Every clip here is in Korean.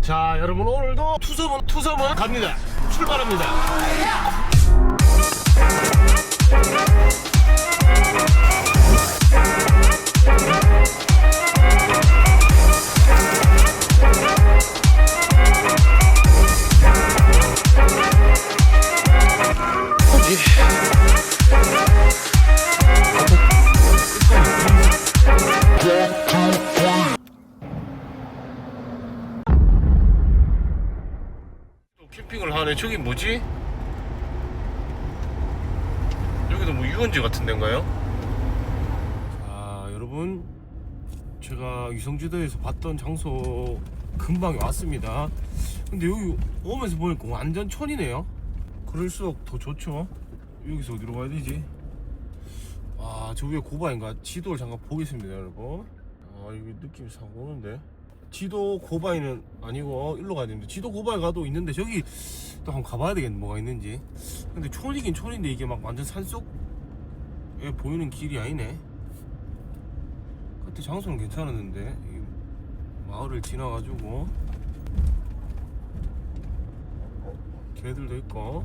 자, 여러분 오늘도 투섬은 갑니다. 출발합니다. 캠핑을 하네. 저기 뭐지? 여기도 뭐 유원지 같은 데인가요? 자, 여러분, 제가 유성지도에서 봤던 장소 금방 왔습니다. 근데 여기 오면서 보니까 완전 천이네요. 그럴수록 더 좋죠. 여기서 어디로 가야 되지? 아, 저 위에 고바인가? 지도를 잠깐 보겠습니다, 여러분. 아, 여기 느낌이 싹 오는데. 지도 고바이는 아니고 일로 가야 되는데, 지도 고바이 가도 있는데 저기 또 한번 가봐야 되겠네, 뭐가 있는지. 근데 촌이긴 촌인데 이게 막 완전 산속에 보이는 길이 아니네. 그때 장소는 괜찮았는데 이 마을을 지나가지고 개들도 있고.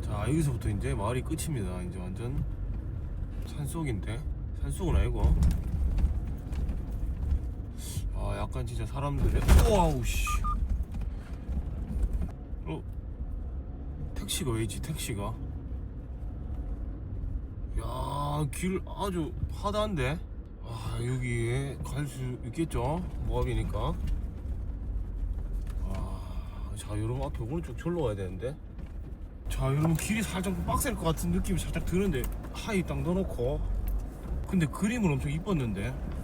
자, 여기서부터 이제 마을이 끝입니다. 이제 완전 산속인데, 산속은 아니고. 아, 약간 진짜 사람들의 오아우 씨. 택시가 왜 있지? 택시가. 야, 길 아주 하다한데. 아, 여기에 갈 수 있겠죠? 모압이니까. 아, 자, 여러분 앞에 오른쪽 절로 가야 되는데. 자, 여러분 길이 살짝 빡셀 것 같은 느낌이 살짝 드는데, 하이 딱 넣어놓고. 근데 그림은 엄청 이뻤는데.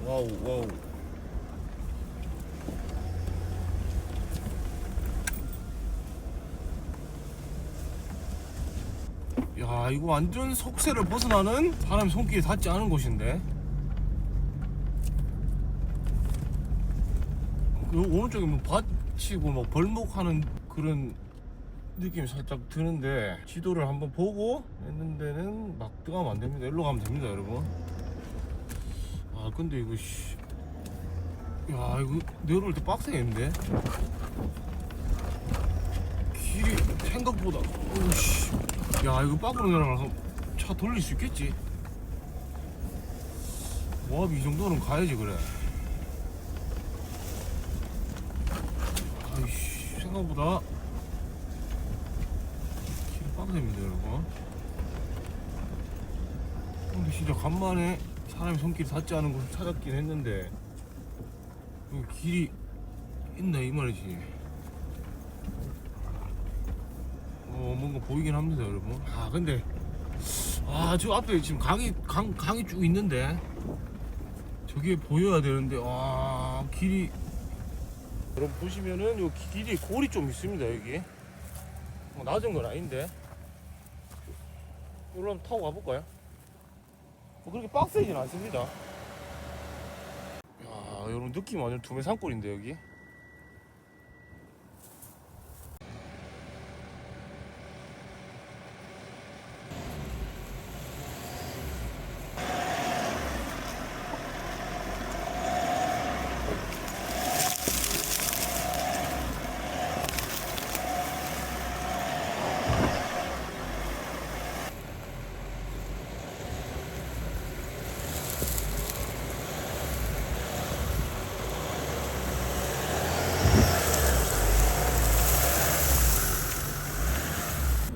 와우, 와우. 야, 이거 완전 속세를 벗어나는 사람 손길이 닿지 않은 곳인데. 오른쪽에 뭐 밭이고 뭐 벌목하는 그런 느낌이 살짝 드는데, 지도를 한번 보고 있는 데는 막 들어가면 안 됩니다. 일로 가면 됩니다, 여러분. 아, 근데 이거 씨, 야, 이거 내려올 때 빡세겠는데? 길이 생각보다, 오씨, 야, 이거 밖으로 내려가서 차 돌릴 수 있겠지? 모압이 이 정도는 가야지. 그래. 아이씨, 생각보다 길이 빡셉니다, 여러분. 근데 진짜 간만에 사람이 손길이 닿지 않은 곳을 찾았긴 했는데, 여기 길이 있나 이 말이지. 뭔가 보이긴 합니다, 여러분. 아, 근데 저 앞에 지금 강이 쭉 있는데 저게 보여야 되는데, 길이, 여러분 보시면은 요 길이 골이 좀 있습니다. 여기 낮은 건 아닌데, 이걸로 한번 타고 가볼까요? 그렇게 빡세진 않습니다. 야, 여러분 느낌 완전 두메 산골인데 여기.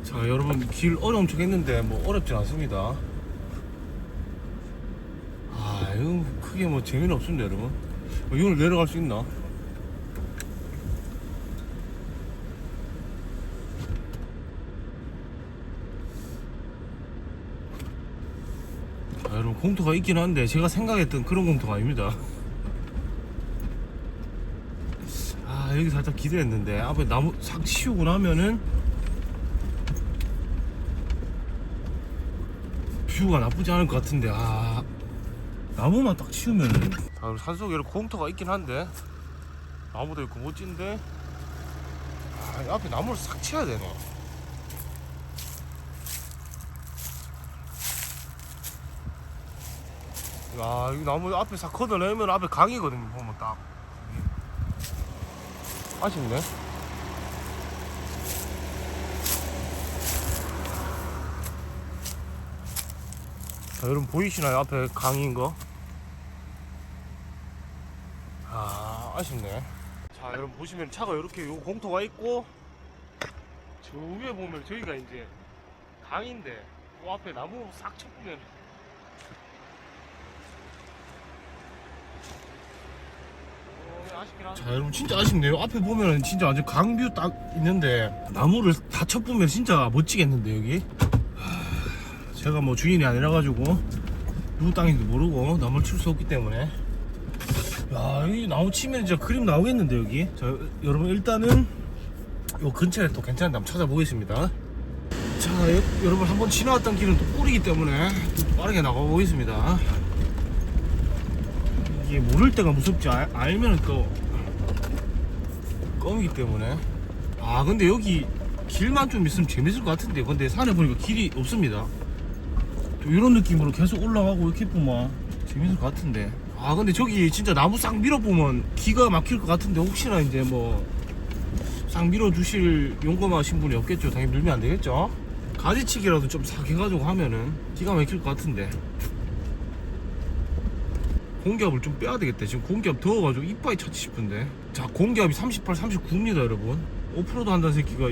자, 여러분 길 엄청 했는데 뭐 어렵진 않습니다. 이거 크게 뭐 재미는 없습니다, 여러분. 이걸 내려갈 수 있나? 자, 여러분 공터가 있긴 한데 제가 생각했던 그런 공터가 아닙니다. 여기 살짝 기대했는데 앞에 나무 싹 치우고 나면은 뷰가 나쁘지 않을 것 같은데, 나무만 딱 치우면은. 산속에 이렇게 공터가 있긴 한데 나무도 있고 멋진데, 이 앞에 나무를 싹 치워야 되네. 야, 이 나무 앞에 싹 걷어내면 앞에 강이거든요. 보면 딱. 아쉽네. 자, 여러분 보이시나요? 앞에 강인 거? 아, 아쉽네. 자, 여러분 보시면 차가 이렇게 요 공터가 있고, 저 위에 보면 저희가 이제 강인데, 그 앞에 나무 싹 쳐보면 자, 여러분 진짜 아쉽네요. 앞에 보면은 진짜 완전 강뷰 딱 있는데 나무를 다 쳐보면 진짜 멋지겠는데 여기. 제가 뭐 주인이 아니라 가지고 누구 땅인지 모르고 나무를 칠 수 없기 때문에. 야, 여기 나무 치면 진짜 그림 나오겠는데 여기. 자, 여러분 일단은 요 근처에 또 괜찮은데 한번 찾아보겠습니다. 자, 여러분 한번 지나왔던 길은 또 꿀이기 때문에 또 빠르게 나가보겠습니다. 이게 모를 때가 무섭지, 알면은 또 껌이기 때문에. 아, 근데 여기 길만 좀 있으면 재밌을 것 같은데, 근데 산에 보니까 길이 없습니다. 좀 이런 느낌으로 계속 올라가고 이렇게 보면 재밌을 것 같은데. 아, 근데 저기 진짜 나무 싹 밀어보면 기가 막힐 것 같은데, 혹시나 이제 뭐 싹 밀어주실 용감하신 분이 없겠죠. 당연히 밀면 안 되겠죠. 가지치기라도 좀 싹 해가지고 하면은 기가 막힐 것 같은데. 공기압을 좀 빼야 되겠다. 지금 공기압 더워가지고 이빨이 차지 싶은데. 자, 공기압이 38, 39입니다 여러분. 오프로드 한다는 새끼가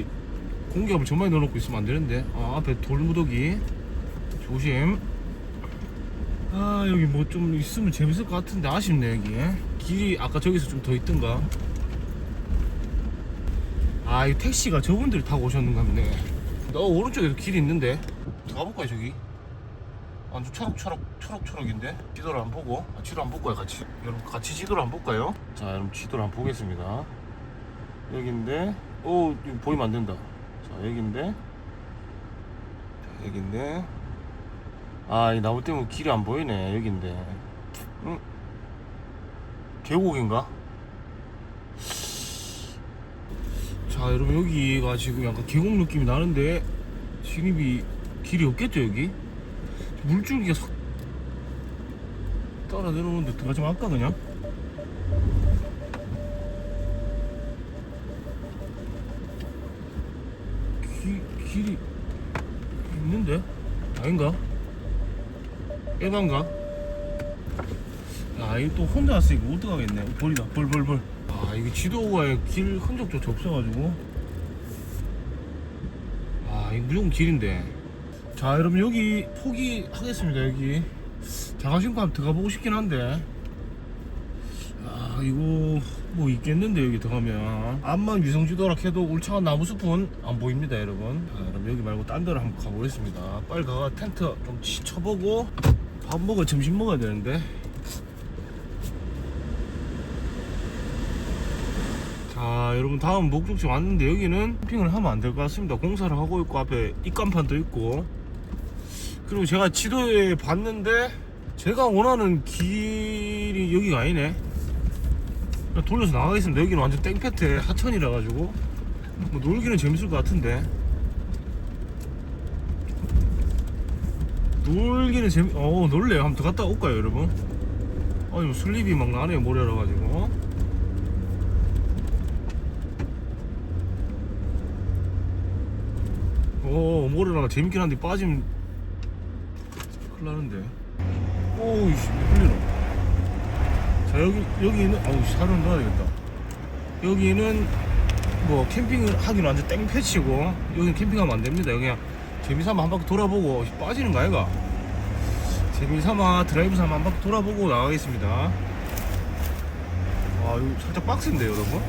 공기압을 저만에 넣어놓고 있으면 안 되는데. 아, 앞에 돌무더기 조심. 아, 여기 뭐 좀 있으면 재밌을 것 같은데 아쉽네. 여기 길이 아까 저기서 좀 더 있던가. 아, 이 택시가 저분들이 타고 오셨는가 보네. 너 오른쪽에도 길이 있는데 가볼까요 저기? 완전 초록초록인데. 지도를 안 보고, 지도 안 볼까요? 같이 여러분 같이 지도를 안 볼까요? 자, 여러분 지도를 한번 보겠습니다. 여기인데, 오, 이거 보이면 안 된다. 자, 여기인데, 자, 여기인데. 아, 이 나무 때문에 길이 안 보이네. 여기인데. 응? 계곡인가? 자, 여러분 여기가 지금 약간 계곡 느낌이 나는데 진입이 길이 없겠죠 여기? 물줄기가 싹 따라 내려오는데 들어가지 말까 그냥? 길이 있는데? 아닌가? 에반가? 아, 이거 또 혼자 왔으니까 어떡하겠네. 벌이다, 벌. 아, 이거 지도에 길 흔적조차 없어가지고. 아, 이거 무조건 길인데. 자, 여러분 여기 포기하겠습니다. 여기 자가신고 한번 들어가보고 싶긴 한데. 아, 이거 뭐 있겠는데 여기 들어가면. 암만 위성지도라 해도 울창한 나무숲은 안 보입니다 여러분. 자, 그럼 여기 말고 딴 데로 한번 가보겠습니다. 빨리 가가 텐트 좀 쳐보고 밥 먹어, 점심 먹어야 되는데. 자, 여러분 다음 목적지 왔는데 여기는 캠핑을 하면 안 될 것 같습니다. 공사를 하고 있고 앞에 입간판도 있고. 그리고 제가 지도에 봤는데 제가 원하는 길이 여기가 아니네. 그냥 돌려서 나가겠습니다. 여기는 완전 땡볕에 하천이라 가지고 뭐 놀기는 재밌을 것 같은데. 놀기는 놀래요. 한번 더 갔다 올까요 여러분? 아니, 슬립이 막 나네요 모래라 가지고. 모래라가 재밌긴 한데 빠지면 큰일 나는데. 오우씨, 흘리노. 자, 여기는 살은 넣어야 되겠다. 여기는 뭐 캠핑을 하기는 완전 땡패치고, 여기는 캠핑하면 안 됩니다. 그냥 재미삼아 한 바퀴 돌아보고 빠지는 거 아이가? 재미삼아 드라이브 삼아 한 바퀴 돌아보고 나가겠습니다. 아, 이거 살짝 빡센데 여러분?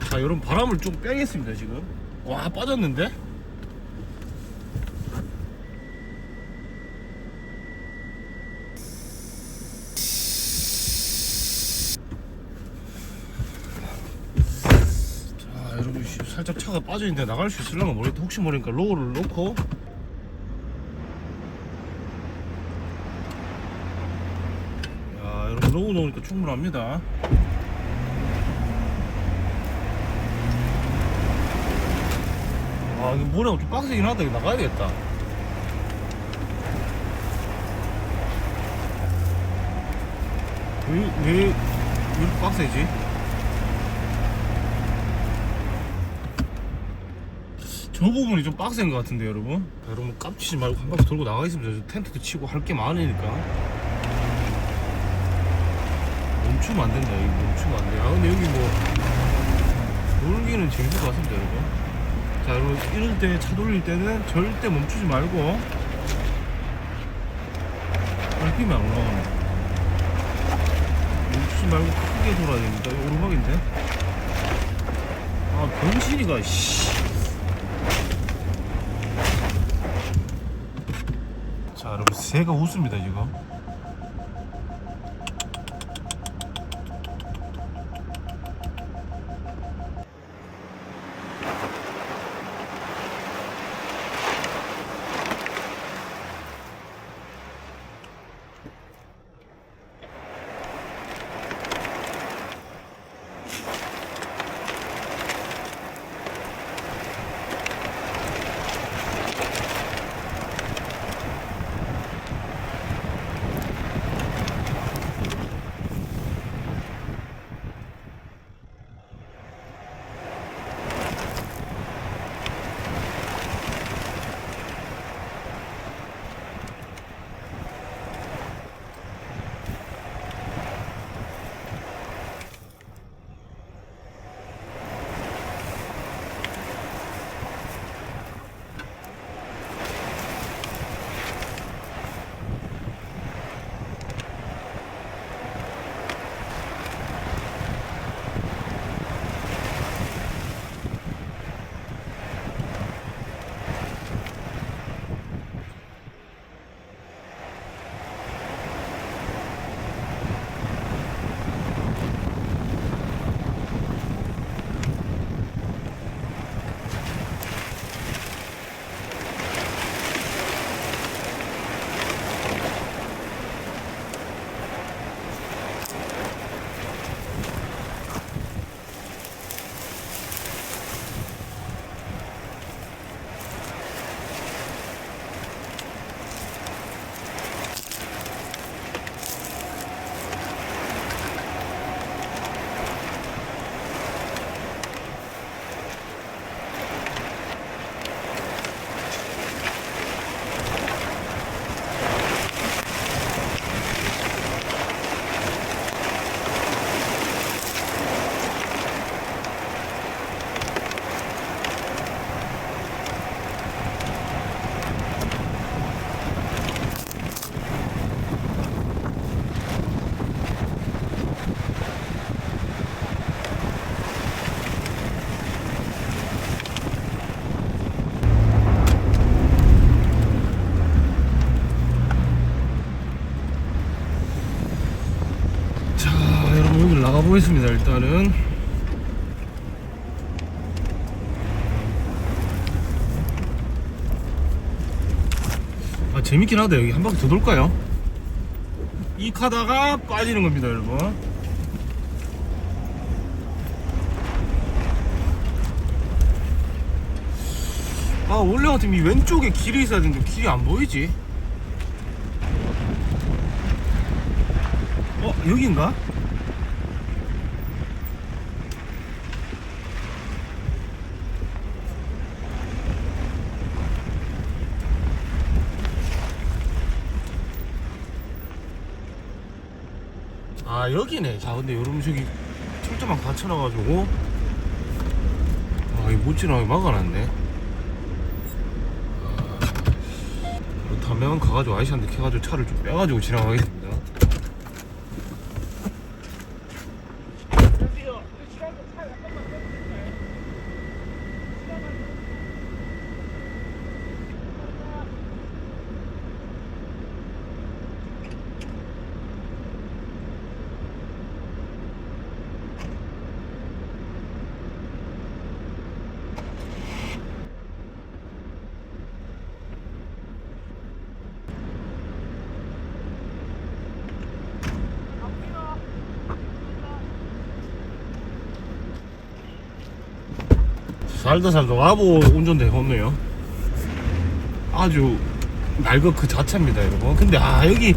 자, 여러분 바람을 좀 빼겠습니다 지금. 와, 빠졌는데? 자, 여러분 살짝 차가 빠져있는데 나갈 수 있을려나 모르겠다. 혹시 모르니까 로우를 놓고. 야, 여러분 로우 놓으니까 충분합니다. 아 이거 모래가 좀 빡세긴 하다. 이거 나가야 되겠다. 왜 이렇게 빡세지? 저 부분이 좀 빡센 것 같은데 여러분. 여러분 깝치지 말고 한 바퀴 돌고 나가겠습니다. 텐트도 치고 할 게 많으니까. 멈추면 안 된다. 이거 멈추면 안 돼. 아 근데 여기 뭐 돌기는 재밌을 것 같습니다 여러분. 자 여러분 이럴 때 차 돌릴 때는 절대 멈추지 말고. RPM이 안 올라가네. 멈추지 말고 크게 돌아야 됩니다. 이거 오르막인데. 아 병신이가 씨. 자 여러분 새가 웃습니다 지금. 여기를 나가보겠습니다 일단은. 아 재밌긴 하다. 여기 한 바퀴 더 돌까요? 이 카다가 빠지는 겁니다 여러분. 아 원래 같으면 이 왼쪽에 길이 있어야 되는데 길이 안 보이지? 여긴가? 아 여기네. 자 근데 여러분 저기 철조망 다 쳐놔가지고 이 못 지나가게 막아놨네. 그렇다면 가가지고 아저씨한테 캐가지고 차를 좀 빼가지고 지나가겠습니다. 살다 와보 운전대 해봤네요. 아주 날것 그 자체입니다 여러분. 근데 여기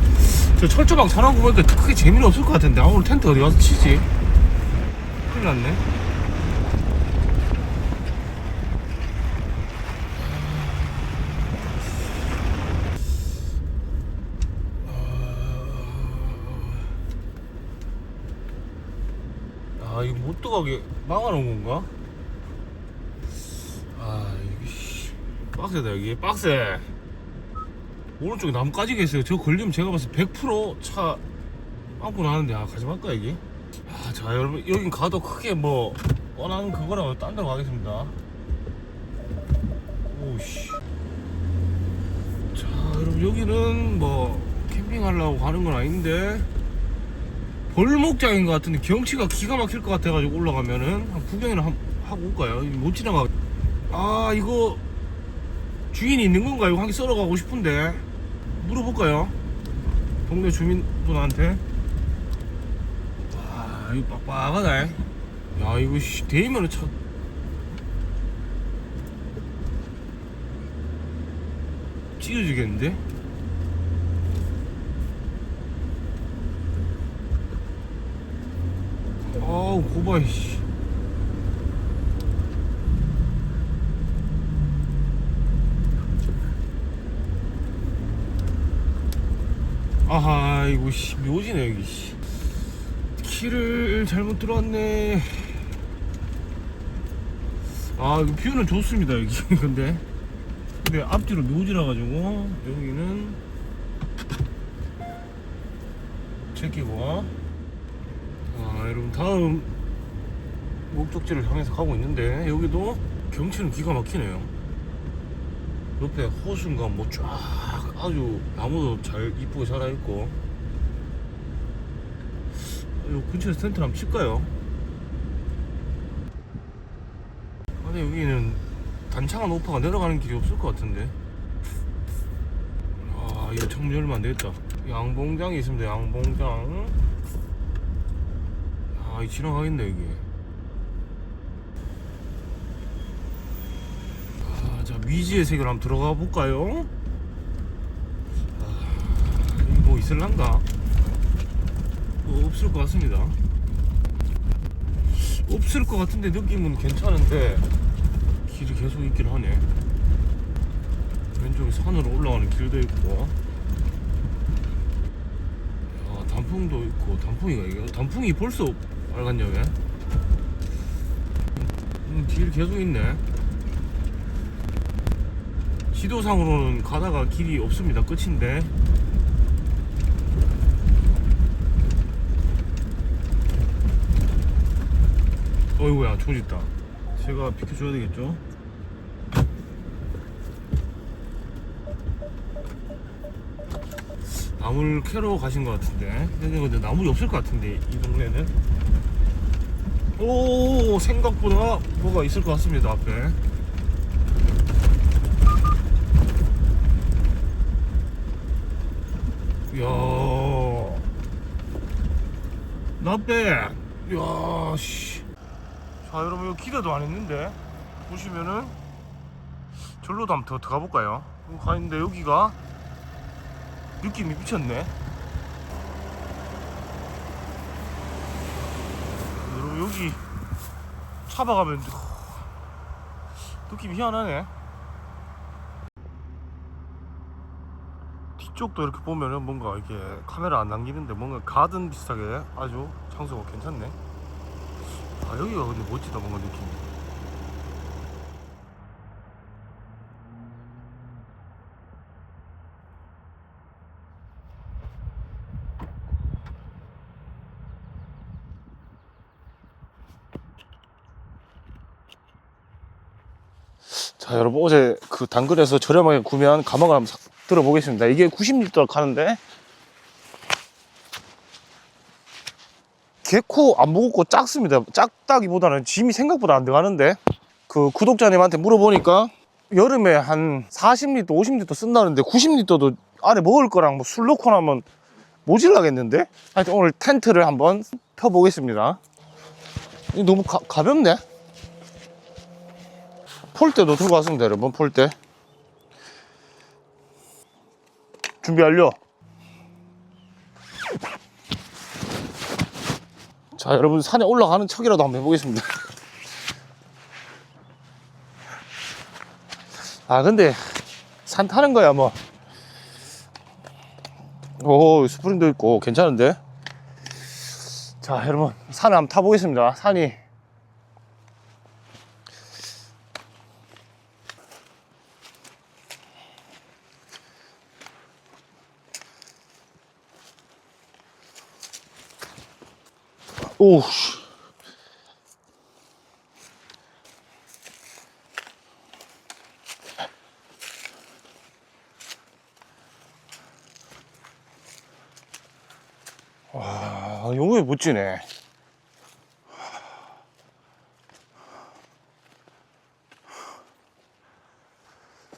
저 철조망 잘하고 보니까 크게 재미는 없을 것 같은데 오늘 텐트 어디 가서 치지? 큰일 났네. 이거 못 들어가게 막아놓은 건가? 이게 빡세다 여기 빡세. 오른쪽에 나무 까지게 있어요. 저 걸리면 제가 봤을 때 100%차 안고 나는데 가지 말까 여기? 자 여러분 여긴 가도 크게 뭐 원하는 그거라고 딴 데로 가겠습니다. 오씨. 자 여러분 여기는 뭐 캠핑하려고 가는 건 아닌데 벌목장인 것 같은데 경치가 기가 막힐 것 같아가지고 올라가면은 한 구경이나 하고 올까요? 못 지나가. 이거 주인이 있는 건가? 이거 한 개 썰어 가고 싶은데 물어볼까요? 동네 주민분한테. 이거 빡빡하다. 야 이거 데이면은 차 찢어지겠는데? 고바이 씨. 이거 묘지네 여기 씨. 길을 잘못 들어왔네. 이거 뷰는 좋습니다 여기. 근데 앞뒤로 묘지라 가지고 여기는 제끼고. 여러분 다음 목적지를 향해서 가고 있는데 여기도 경치는 기가 막히네요. 옆에 호수인가 뭐 쫙 아주 나무도 잘 이쁘게 자라있고. 요 근처에서 텐트 한번 칠까요? 근데 여기는 단차가 높아가 내려가는 길이 없을 것 같은데. 이거 창문 열면 안 되겠다. 양봉장이 있습니다. 양봉장. 이 지나가겠네 여기. 자 미지의 세계로 한번 들어가 볼까요? 여기 뭐 있을란가? 없을 것 같습니다. 없을 것 같은데 느낌은 괜찮은데 길이 계속 있긴 하네. 왼쪽에 산으로 올라가는 길도 있고. 단풍도 있고. 단풍이 벌써 빨갛냐 왜? 길 계속 있네. 지도상으로는 가다가 길이 없습니다. 끝인데. 어이구야 조짓다. 제가 비켜줘야 되겠죠? 나무를 캐러 가신 것 같은데. 근데 나물이 없을 것 같은데 이 동네는. 생각보다 뭐가 있을 것 같습니다 앞에. 이야 나빼. 이야 씨. 자 여러분 이거 기대도 안 했는데 보시면은 절로도 한번 더 가볼까요? 가는데 여기가 느낌이 미쳤네. 여러분 여기 차박하면 느낌이 희한하네. 뒤쪽도 이렇게 보면은 뭔가 이렇게 카메라 안 남기는데 뭔가 가든 비슷하게 아주 장소가 괜찮네. 여기가 근데 멋지다 뭔가 느낌이. 자 여러분 어제 그 당근에서 저렴하게 구매한 가마를 한번 들어보겠습니다. 이게 90리터 가는데 개코 안 무겁고 작습니다. 작다기보다는 짐이 생각보다 안 들어가는데 그 구독자님한테 물어보니까 여름에 한 40리터 50리터 쓴다는데 90리터도 안에 먹을 거랑 뭐 술 넣고 나면 모질라겠는데. 하여튼 오늘 텐트를 한번 펴보겠습니다. 너무 가볍네. 폴대도 들고 왔습니다, 여러분. 폴대 준비 완료. 자, 여러분 산에 올라가는 척이라도 한번 해보겠습니다. 아, 근데 산 타는 거야 뭐. 오, 스프링도 있고 괜찮은데. 자, 여러분 산을 한번 타보겠습니다. 산이 오, 와, 용이 멋지네.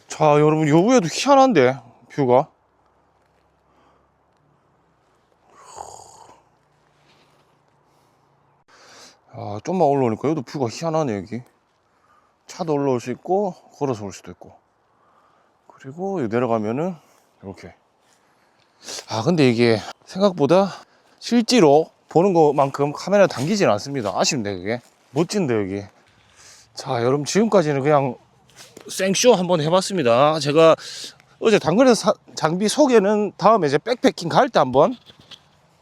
자, 여러분 여기에도 희한한데 뷰가. 아, 좀만 올라오니까 여기도 뷰가 희한하네. 여기 차도 올라올 수 있고 걸어서 올 수도 있고. 그리고 여기 내려가면은 이렇게. 아, 근데 이게 생각보다 실제로 보는 것만큼 카메라 당기진 않습니다. 아쉽네 그게. 멋진데 여기. 자, 여러분 지금까지는 그냥 생쇼 한번 해봤습니다. 제가 어제 당근에서 장비 소개는 다음에 이제 백패킹 갈 때 한번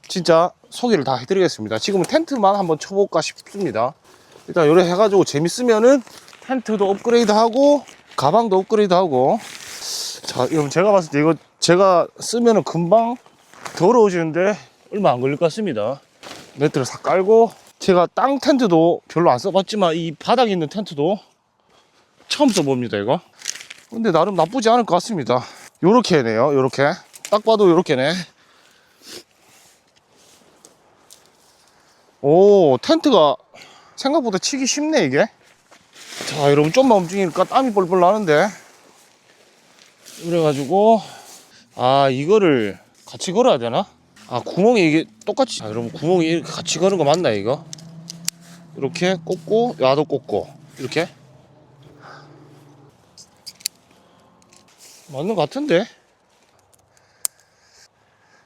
진짜 소개를 다 해드리겠습니다. 지금은 텐트만 한번 쳐볼까 싶습니다. 일단 요래 해가지고 재밌으면은 텐트도 업그레이드하고 가방도 업그레이드하고. 자, 여러분 제가 봤을 때 이거 제가 쓰면은 금방 더러워지는데 얼마 안 걸릴 것 같습니다. 매트를 싹 깔고, 제가 땅 텐트도 별로 안 써봤지만 이 바닥에 있는 텐트도 처음 써봅니다 이거. 근데 나름 나쁘지 않을 것 같습니다. 요렇게 네요. 요렇게 딱 봐도 요렇게네. 오, 텐트가 생각보다 치기 쉽네 이게. 자, 여러분 좀만 움직이니까 땀이 뻘뻘 나는데. 그래가지고 아, 이거를 같이 걸어야 되나? 아, 구멍이 이게 똑같이. 아, 여러분 구멍이 이렇게 같이 거는 거 맞나 이거? 이렇게 꽂고 야도 꽂고 이렇게 맞는 것 같은데.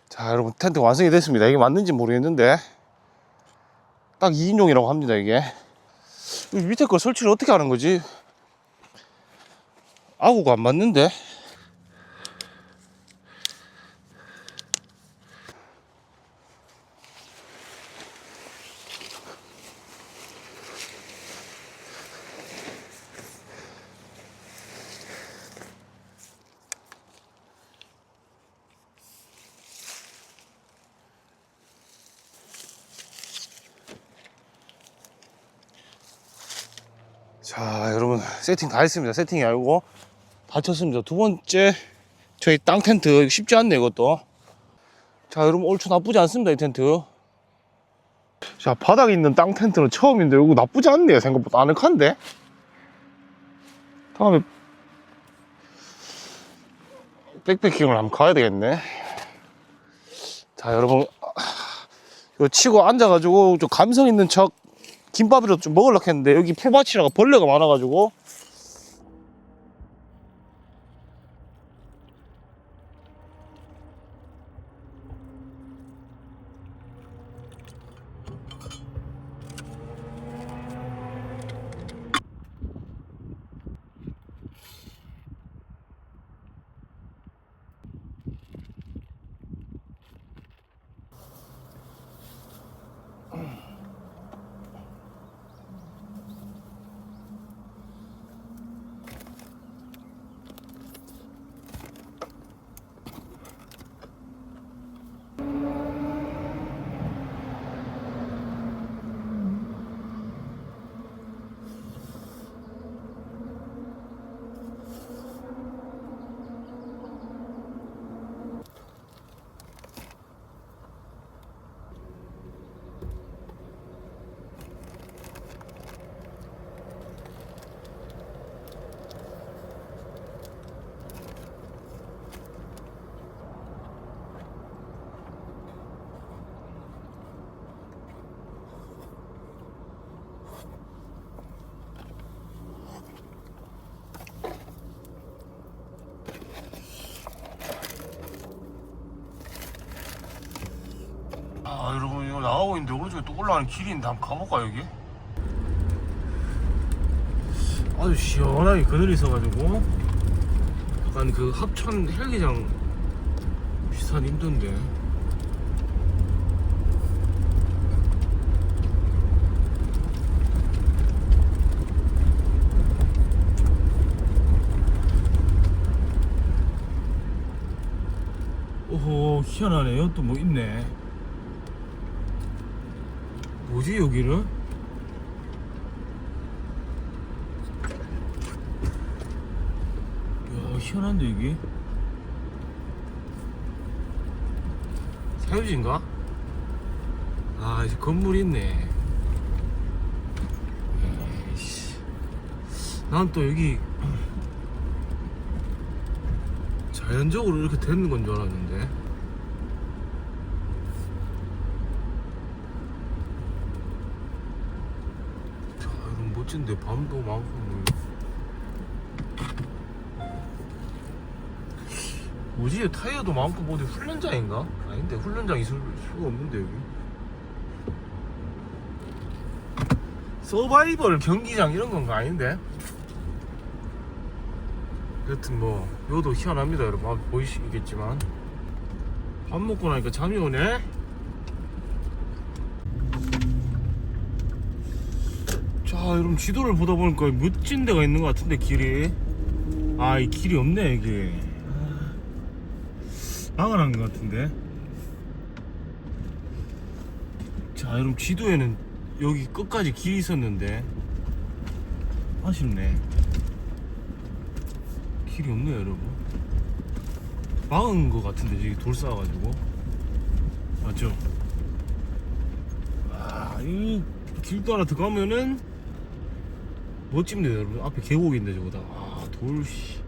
자, 여러분 텐트 완성이 됐습니다. 이게 맞는지 모르겠는데 딱 2인용이라고 합니다 이게. 이 밑에 거 설치를 어떻게 하는 거지? 아구가 안 맞는데. 자, 여러분 세팅 다 했습니다. 세팅이 아니고 다 쳤습니다. 두 번째 저희 땅 텐트 쉽지 않네 이것도. 자, 여러분 얼추 나쁘지 않습니다 이 텐트. 자, 바닥에 있는 땅 텐트는 처음인데 이거 나쁘지 않네요. 생각보다 아늑한데. 다음에 백패킹을 한번 가야 되겠네. 자, 여러분 이거 치고 앉아가지고 좀 감성 있는 척 김밥이라도 좀 먹으려고 했는데 여기 풀밭이라가 벌레가 많아가지고. 아 여러분 이거 나가고 있는데 오른쪽에 또 올라가는 길이 있는데 한번 가볼까 여기? 아주 시원하게 그늘이 있어가지고 약간 그 합천 헬기장 비슷한 힘든데. 오호 희한하네요. 또 뭐 있네. 뭐지 여기는? 야 희한한데 이게 사유지인가? 아 이제 건물이 있네. 에이씨. 난 또 여기 자연적으로 이렇게 되는 건 줄 알았는데. 자 이런 멋진데 밤도 많고 뭐. 뭐지 타이어도 많고 뭐 어디 훈련장인가? 아닌데 훈련장 있을 수가 없는데 여기. 서바이벌 경기장 이런 건가 아닌데? 여튼 뭐 요도 희한합니다 여러분. 보이시겠지만 밥 먹고 나니까 잠이 오네. 자 여러분 지도를 보다 보니까 멋진 데가 있는 것 같은데 길이. 아 이 길이 없네 여기. 망언한 것 같은데. 자 여러분 지도에는 여기 끝까지 길이 있었는데 아쉽네. 길이 없네요 여러분. 막은 것 같은데 저기 돌 쌓아가지고. 맞죠? 이 길도 하나 들어가면은 멋집니다 여러분. 앞에 계곡인데 저거다. 돌씨